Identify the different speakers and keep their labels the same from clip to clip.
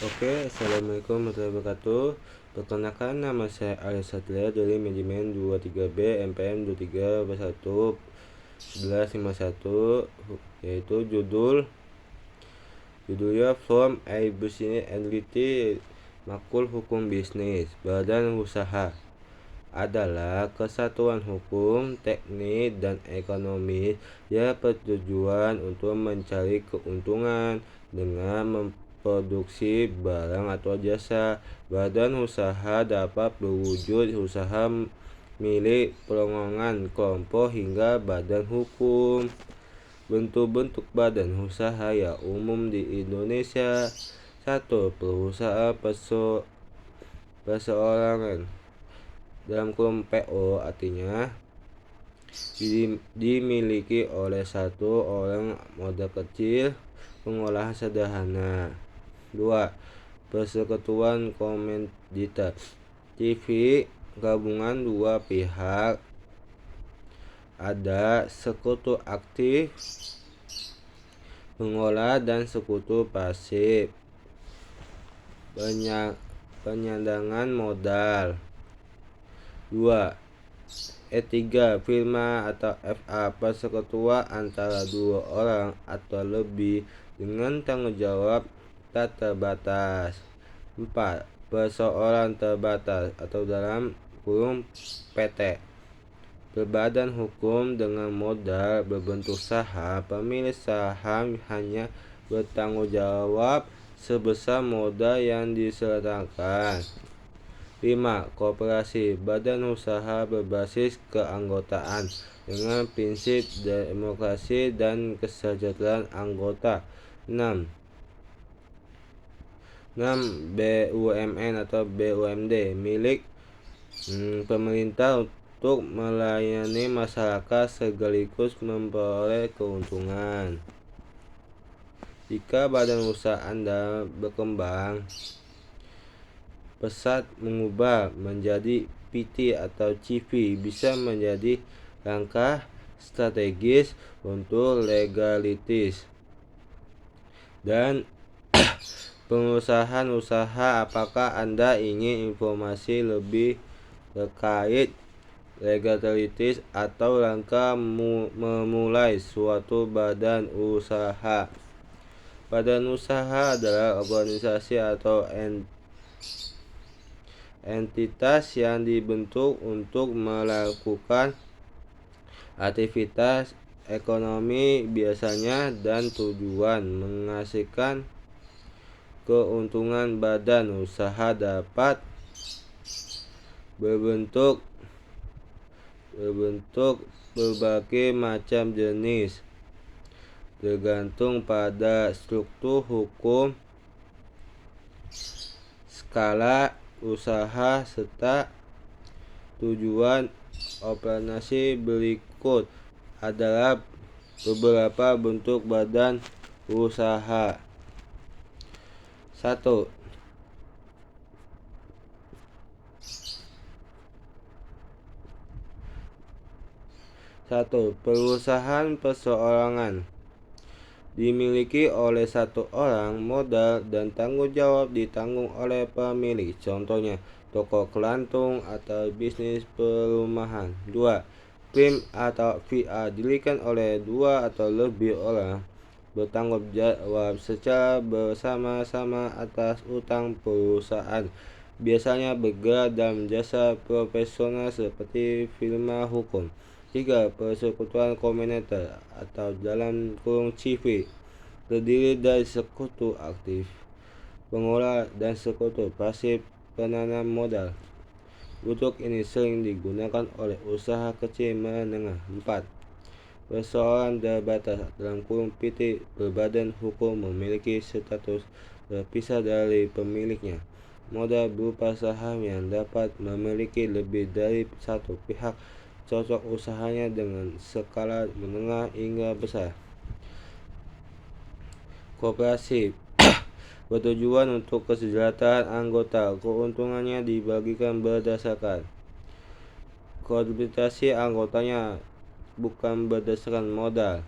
Speaker 1: Oke, assalamualaikum warahmatullahi wabarakatuh. Perkenalkan, nama saya Alis Satria dari manajemen 23B MPM 23 1151, yaitu judulnya From a Business Entity, Makul Hukum Bisnis. Badan usaha adalah kesatuan hukum, teknis, dan ekonomis yang bertujuan untuk mencari keuntungan dengan memproduksi barang atau jasa. Badan usaha dapat berwujud usaha milik perorangan, kelompok, hingga badan hukum. Bentuk-bentuk badan usaha yang umum di Indonesia: 1. Perusahaan perseorangan dalam kurung PO, artinya dimiliki oleh satu orang, modal kecil, pengolahan sederhana. 2. Persekutuan komoditas TV, gabungan dua pihak, ada sekutu aktif pengolah dan sekutu pasif. Penyandangan modal. 2. E3, firma atau FA, persekutuan antara dua orang atau lebih dengan tanggung jawab tak terbatas. 4. Perseorangan terbatas atau dalam kurung PT, berbadan hukum dengan modal berbentuk saham. Pemilik saham hanya bertanggung jawab sebesar modal yang diserahkan. 5. Koperasi, badan usaha berbasis keanggotaan dengan prinsip demokrasi dan kesejahteraan anggota. 6. BUMN atau BUMD, milik pemerintah untuk melayani masyarakat sekaligus memperoleh keuntungan. Jika badan usaha Anda berkembang pesat, mengubah menjadi PT atau CV bisa menjadi langkah strategis untuk legalitas dan pengusahaan usaha. Apakah Anda ingin informasi lebih terkait legalitas atau langkah memulai suatu badan usaha? Badan usaha adalah organisasi atau entitas yang dibentuk untuk melakukan aktivitas ekonomi biasanya dan tujuan menghasilkan keuntungan. Badan usaha dapat berbentuk berbagai macam jenis, tergantung pada struktur hukum, skala usaha, serta tujuan operasi. Berikut adalah beberapa bentuk badan usaha. 1. Perusahaan perseorangan, dimiliki oleh satu orang, modal dan tanggung jawab ditanggung oleh pemilik, contohnya toko kelantung atau bisnis perumahan. 2. Firm atau VA, didirikan oleh dua atau lebih orang, bertanggung jawab secara bersama-sama atas utang perusahaan, biasanya bergerak dalam jasa profesional seperti firma hukum. 3. Persekutuan komoditas atau dalam kurung CV, terdiri dari sekutu aktif pengolah dan sekutu pasif penanam modal. Bentuk ini sering digunakan oleh usaha kecil menengah. 4. Perseorangan terbatas dalam kurung PT, berbadan hukum, memiliki status terpisah dari pemiliknya. Modal berupa saham yang dapat memiliki lebih dari satu pihak, cocok usahanya dengan skala menengah hingga besar. Koperasi bertujuan untuk kesejahteraan anggota, keuntungannya dibagikan berdasarkan kontribusi anggotanya, bukan berdasarkan modal.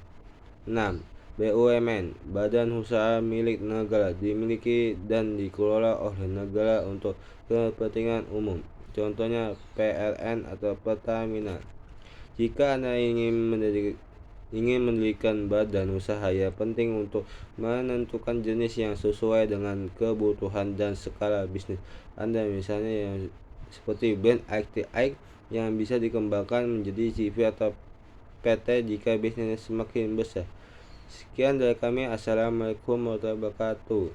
Speaker 1: 6. BUMN, badan usaha milik negara, dimiliki dan dikelola oleh negara untuk kepentingan umum. Contohnya PLN atau Pertamina. Jika Anda ingin mendirikan badan usaha, ya penting untuk menentukan jenis yang sesuai dengan kebutuhan dan skala bisnis Anda, misalnya yang seperti brand IT yang bisa dikembangkan menjadi CV atau PT jika bisnisnya semakin besar. Sekian dari kami. Assalamualaikum warahmatullahi wabarakatuh.